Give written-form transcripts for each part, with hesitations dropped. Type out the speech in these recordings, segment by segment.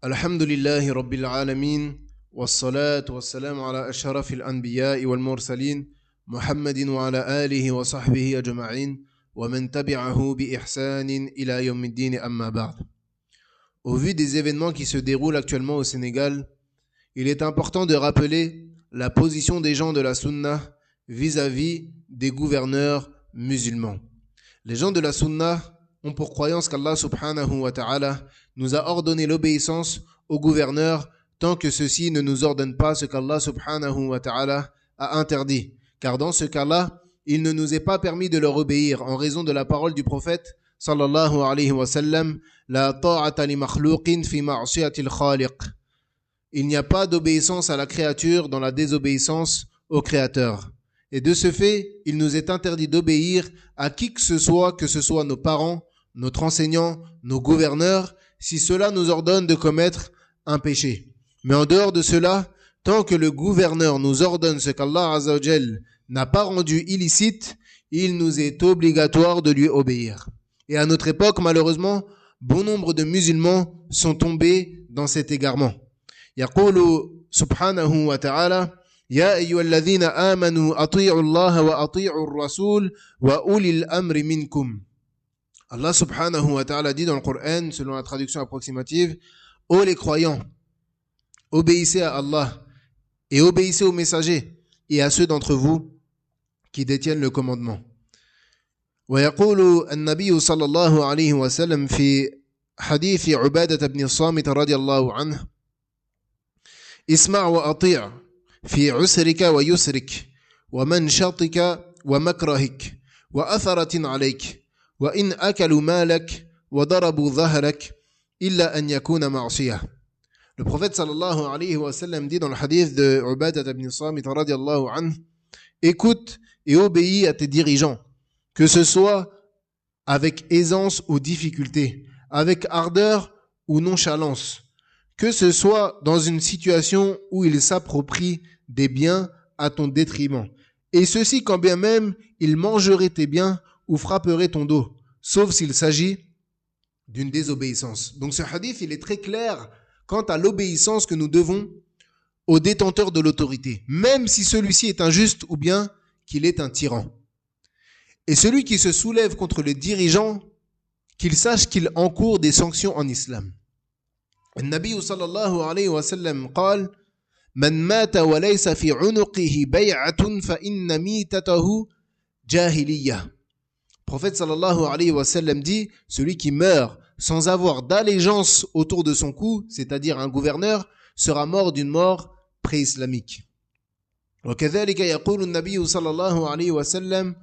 الحمد لله رب العالمين والصلاة والسلام على أشرف الأنبياء والمرسلين محمد وعلى آله وصحبه أجمعين ومن تبعه بإحسان إلى يوم الدين أما بعد. Au vu des événements qui se déroulent actuellement au Sénégal, il est important de rappeler la position des gens de la Sunna vis-à-vis des gouverneurs musulmans. Les gens de la Sunna ont pour croyance qu'Allah subhanahu wa ta'ala nous a ordonné l'obéissance aux gouverneurs tant que ceux-ci ne nous ordonnent pas ce qu'Allah subhanahu wa ta'ala a interdit. Car dans ce cas-là, il ne nous est pas permis de leur obéir en raison de la parole du prophète sallallahu alayhi wa sallam, la ta'ata li makhluqin fi ma'siyatil khaliq. Il n'y a pas d'obéissance à la créature dans la désobéissance au Créateur. Et de ce fait, il nous est interdit d'obéir à qui que ce soit nos parents, notre enseignant, nos gouverneurs, si cela nous ordonne de commettre un péché. Mais en dehors de cela, tant que le gouverneur nous ordonne ce qu'Allah Azza wa Jal n'a pas rendu illicite, il nous est obligatoire de lui obéir. Et à notre époque, malheureusement, bon nombre de musulmans sont tombés dans cet égarement. يقول سبحانه وتعالى يا أيها الذين آمنوا أطيعوا الله وأطيعوا الرسول وأولي الأمر منكم. Allah subhanahu wa ta'ala dit dans le Coran, selon la traduction approximative, ô les croyants, obéissez à Allah et obéissez aux messagers et à ceux d'entre vous qui détiennent le commandement. ويقول النبي صلى الله عليه وسلم في حديث عبادة بن الصامت رضي الله عنه اسمع وأطيع في عسرك ويسرك ومنشطك ومكرهك وأثرة عليك وإن أكلوا مالك وضربوا ظهرك إلا أن يكون معصية. Le prophète sallallahu alayhi wa sallam dit dans le hadith de Ubadah ibn Samit radiyallahu anhu, écoute et obéis à tes dirigeants, que ce soit avec aisance ou difficulté, avec ardeur ou nonchalance, que ce soit dans une situation où ils s'approprient des biens à ton détriment, et ceci quand bien même ils mangeraient tes biens ou frapperait ton dos, sauf s'il s'agit d'une désobéissance. Donc ce hadith, il est très clair quant à l'obéissance que nous devons au détenteur de l'autorité, même si celui-ci est injuste ou bien qu'il est un tyran. Et celui qui se soulève contre le dirigeant, qu'il sache qu'il encourt des sanctions en islam. النبي صلى الله عليه وسلم قال من مات وليس في عنقه بيعة فإن ميتته جاهلية. Le prophète sallallahu alayhi wa sallam dit, celui qui meurt sans avoir d'allégeance autour de son cou, c'est-à-dire un gouverneur, sera mort d'une mort pré-islamique. وكذلك يقول النبي صلى الله عليه وسلم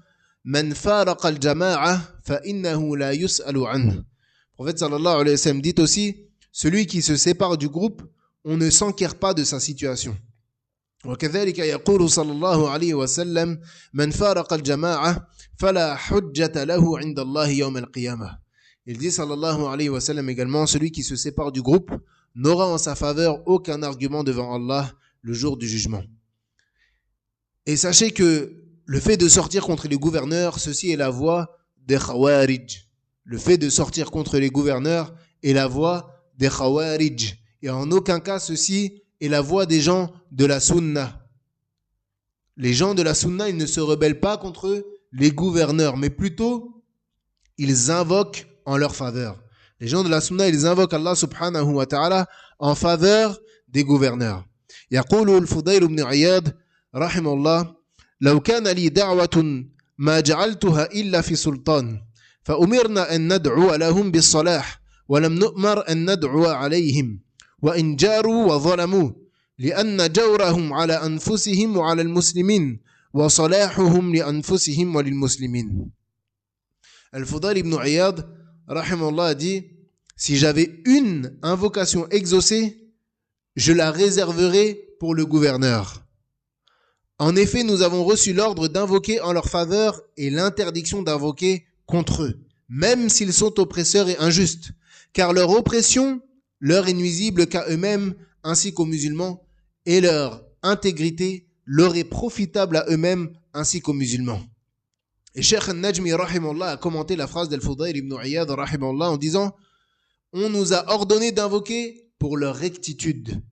من فارق الجماعة فإنه لا يسأل عنه. Le prophète sallallahu alayhi wa sallam dit aussi, celui qui se sépare du groupe, on ne s'enquiert pas de sa situation. وكذلك يقول صلى الله عليه وسلم من فارق الجماعة فلا حجة له عند الله يوم القيامة. Il dit sallallahu alayhi wa sallam également, celui qui se sépare du groupe n'aura en sa faveur aucun argument devant Allah le jour du jugement. Et sachez que le fait de sortir contre les gouverneurs, ceci est la voie des Khawarij. Le fait de sortir contre les gouverneurs est la voie des Khawarij. Et en aucun cas ceci est la voie des gens de la Sunna. Les gens de la Sunna, ils ne se rebellent pas contre les gouverneurs, mais plutôt ils invoquent en leur faveur. Les gens de la Sunna, ils invoquent Allah subhanahu wa ta'ala en faveur des gouverneurs. يقول الفضيل بن عياض رحمه الله لو كان لي دعوة ما جعلتها إلا في سلطان فأمرنا أن ندعو لهم بالصلاح ولم نؤمر أن ندعو عليهم وإن جاروا وظلموا لأن جورهم على أنفسهم وعلى المسلمين وصلاحهم لأنفسهم وللمسلمين. Al-Fudayl ibn Iyad rahimahullah dit, si j'avais une invocation exaucée, je la réserverais pour le gouverneur. En effet, nous avons reçu l'ordre d'invoquer en leur faveur et l'interdiction d'invoquer contre eux, même s'ils sont oppresseurs et injustes, car leur oppression leur est nuisible qu'à eux-mêmes ainsi qu'aux musulmans, et leur intégrité leur est profitable à eux-mêmes ainsi qu'aux musulmans. Et Cheikh al-Najmi rahimahullah a commenté la phrase d'Al-Fudayl ibn Iyad rahimahullah en disant, on nous a ordonné d'invoquer pour leur rectitude.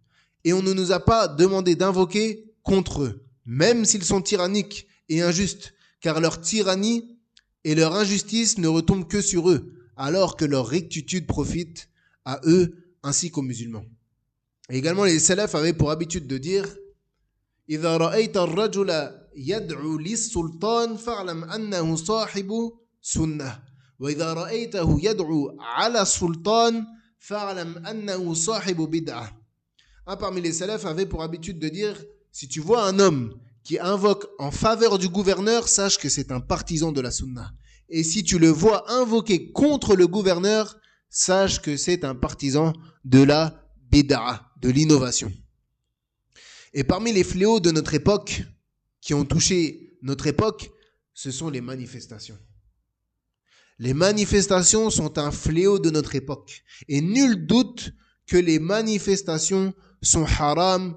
Et on ne nous a pas demandé d'invoquer contre eux, même s'ils sont tyranniques et injustes, car leur tyrannie et leur injustice ne retombent que sur eux, alors que leur rectitude profite à eux ainsi qu'aux musulmans. Et également, les salafs avaient pour habitude de dire « إذا رأيت الرجل يدعو للسلطان فاعلم أنه صاحب سنة وإذا رأيته يدعو على السلطان فاعلم أنه صاحب بدعة » Un parmi les salafs avait pour habitude de dire « Si tu vois un homme qui invoque en faveur du gouverneur, sache que c'est un partisan de la sunna. Et si tu le vois invoquer contre le gouverneur, sache que c'est un partisan de la bid'a, de l'innovation. » Et parmi les fléaux de notre époque, qui ont touché notre époque, ce sont les manifestations. Les manifestations sont un fléau de notre époque. Et nul doute que les manifestations sont haram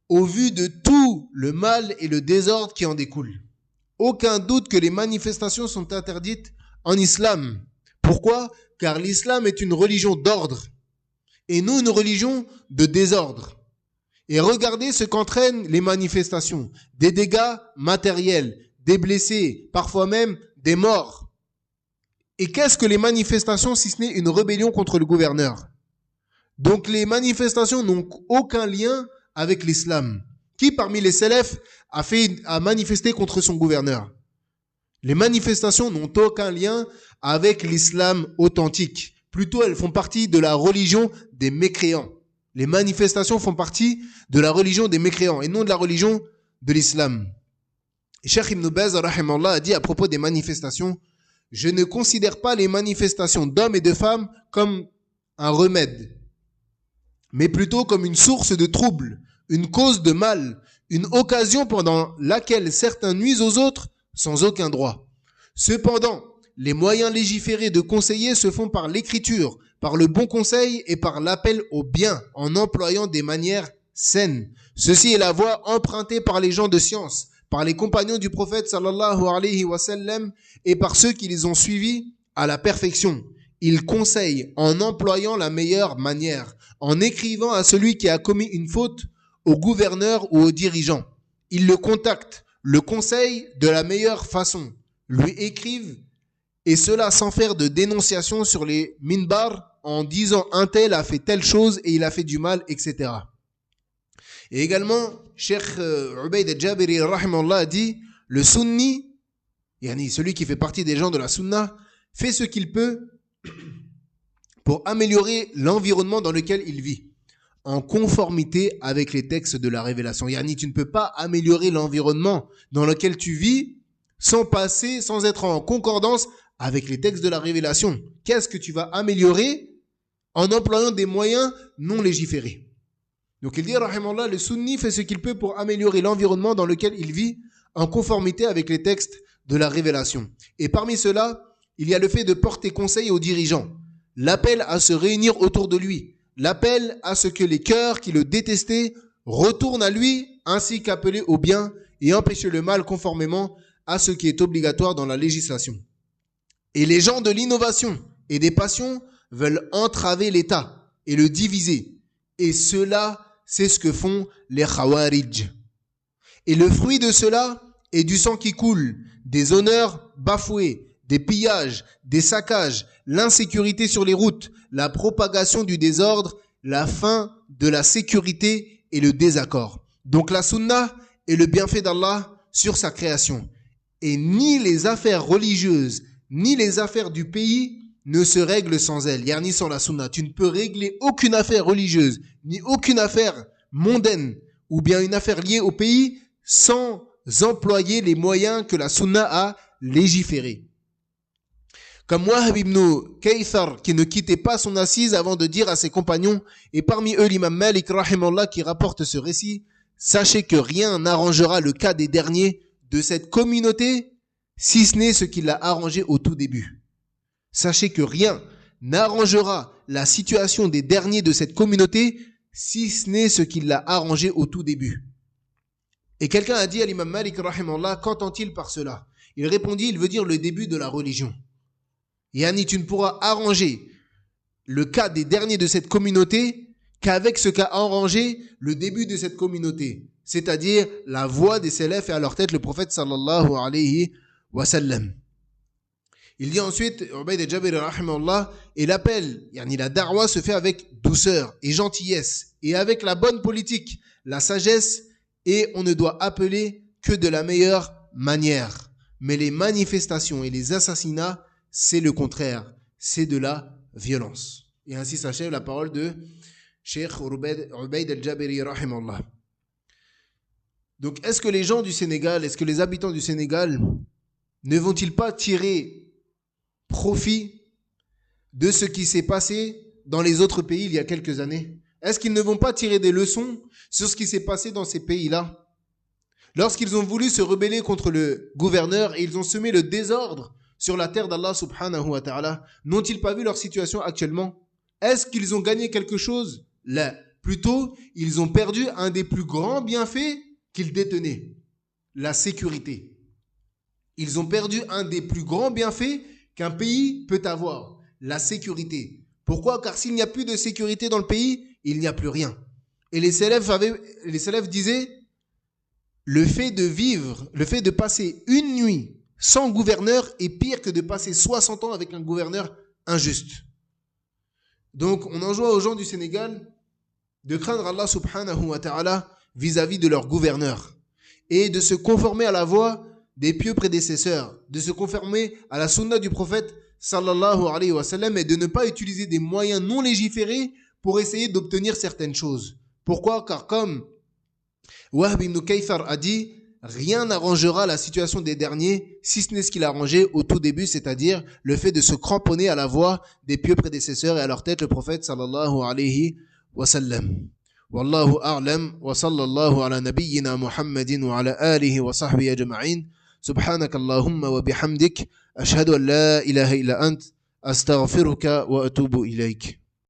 au vu de tout le mal et le désordre qui en découle. Aucun doute que les manifestations sont interdites en islam. Pourquoi ? Car l'islam est une religion d'ordre et non une religion de désordre. Et regardez ce qu'entraînent les manifestations. Des dégâts matériels, des blessés, parfois même des morts. Et qu'est-ce que les manifestations si ce n'est une rébellion contre le gouverneur ? Donc les manifestations n'ont aucun lien avec l'islam. Qui parmi les salafs a manifesté contre son gouverneur ? Les manifestations n'ont aucun lien avec l'islam authentique. Plutôt, elles font partie de la religion des mécréants. Les manifestations font partie de la religion des mécréants et non de la religion de l'islam. Et Cheikh Ibn Baz rahimallah a dit à propos des manifestations, « Je ne considère pas les manifestations d'hommes et de femmes comme un remède, mais plutôt comme une source de trouble, une cause de mal, une occasion pendant laquelle certains nuisent aux autres sans aucun droit. Cependant, les moyens légiférés de conseiller se font par l'écriture, par le bon conseil et par l'appel au bien en employant des manières saines. Ceci est la voie empruntée par les gens de science, par les compagnons du prophète sallallahu alayhi wa sallam et par ceux qui les ont suivis à la perfection. Ils conseillent en employant la meilleure manière, en écrivant à celui qui a commis une faute, au gouverneur ou au dirigeant. Ils le contactent, le conseillent de la meilleure façon, lui écrivent et cela sans faire de dénonciation sur les minbars en disant un tel a fait telle chose et il a fait du mal, etc. Et également, Cheikh Ubayd al-Jabiri rahimahullah a dit, le sunni, yani celui qui fait partie des gens de la sunna, fait ce qu'il peut pour améliorer l'environnement dans lequel il vit, en conformité avec les textes de la révélation. Yani, tu ne peux pas améliorer l'environnement dans lequel tu vis sans être en concordance avec les textes de la révélation. Qu'est-ce que tu vas améliorer en employant des moyens non légiférés? Donc il dit, rahimallah, le sunni fait ce qu'il peut pour améliorer l'environnement dans lequel il vit en conformité avec les textes de la révélation. Et parmi cela, il y a le fait de porter conseil aux dirigeants, l'appel à se réunir autour de lui, l'appel à ce que les cœurs qui le détestaient retournent à lui, ainsi qu'appeler au bien et empêcher le mal conformément à ce qui est obligatoire dans la législation. Et les gens de l'innovation et des passions veulent entraver l'État et le diviser. Et cela, c'est ce que font les Khawarij. Et le fruit de cela est du sang qui coule, des honneurs bafoués, des pillages, des saccages, l'insécurité sur les routes, la propagation du désordre, la fin de la sécurité et le désaccord. Donc la sunna est le bienfait d'Allah sur sa création. Et ni les affaires religieuses, ni les affaires du pays ne se règlent sans elle, ni sans la sunna. Tu ne peux régler aucune affaire religieuse, ni aucune affaire mondaine, ou bien une affaire liée au pays, sans employer les moyens que la sunna a légiférés. Comme Wahb ibn Kaythar, qui ne quittait pas son assise avant de dire à ses compagnons, et parmi eux l'imam Malik, rahimallah, qui rapporte ce récit, sachez que rien n'arrangera le cas des derniers de cette communauté, si ce n'est ce qu'il a arrangé au tout début. Sachez que rien n'arrangera la situation des derniers de cette communauté, si ce n'est ce qu'il a arrangé au tout début. Et quelqu'un a dit à l'imam Malik, rahimallah, qu'entend-il par cela? Il répondit, il veut dire le début de la religion. Yani, tu ne pourras arranger le cas des derniers de cette communauté qu'avec ce qu'a arrangé le début de cette communauté, c'est-à-dire la voix des salafs et à leur tête le prophète sallallahu alayhi wa sallam. Il dit ensuite, Ubayd al-Jabiri rahimahullah, et l'appel, la da'wa se fait avec douceur et gentillesse et avec la bonne politique, la sagesse, et on ne doit appeler que de la meilleure manière. Mais les manifestations et les assassinats, c'est le contraire, c'est de la violence. Et ainsi s'achève la parole de Cheikh Ubayd al-Jabiri rahimahullah. Donc, est-ce que les gens du Sénégal, est-ce que les habitants du Sénégal ne vont-ils pas tirer profit de ce qui s'est passé dans les autres pays il y a quelques années? Est-ce qu'ils ne vont pas tirer des leçons sur ce qui s'est passé dans ces pays-là? Lorsqu'ils ont voulu se rebeller contre le gouverneur et ils ont semé le désordre sur la terre d'Allah subhanahu wa ta'ala, n'ont-ils pas vu leur situation actuellement? Est-ce qu'ils ont gagné quelque chose? Là, plutôt, ils ont perdu un des plus grands bienfaits qu'ils détenaient, la sécurité. Ils ont perdu un des plus grands bienfaits qu'un pays peut avoir, la sécurité. Pourquoi? Car s'il n'y a plus de sécurité dans le pays, il n'y a plus rien. Et les salafs disaient, le fait de passer une nuit sans gouverneur est pire que de passer 60 ans avec un gouverneur injuste. Donc, on enjoint aux gens du Sénégal de craindre Allah subhanahu wa ta'ala vis-à-vis de leur gouverneur et de se conformer à la voie des pieux prédécesseurs, de se conformer à la sunna du prophète sallallahu alayhi wa sallam et de ne pas utiliser des moyens non légiférés pour essayer d'obtenir certaines choses. Pourquoi? Car comme Wahb ibn Kaythar a dit, rien n'arrangera la situation des derniers si ce n'est ce qu'il a arrangé au tout début, c'est-à-dire le fait de se cramponner à la voie des pieux prédécesseurs et à leur tête le prophète sallallahu alayhi wa sallam. Wallahu a'lam wa sallallahu ala nabiyyina Muhammadin wa ala alihi wa sahbihi ajma'in. سبحانك اللهم وبحمدك أشهد أن لا إله إلا أنت أستغفرك وأتوب إليك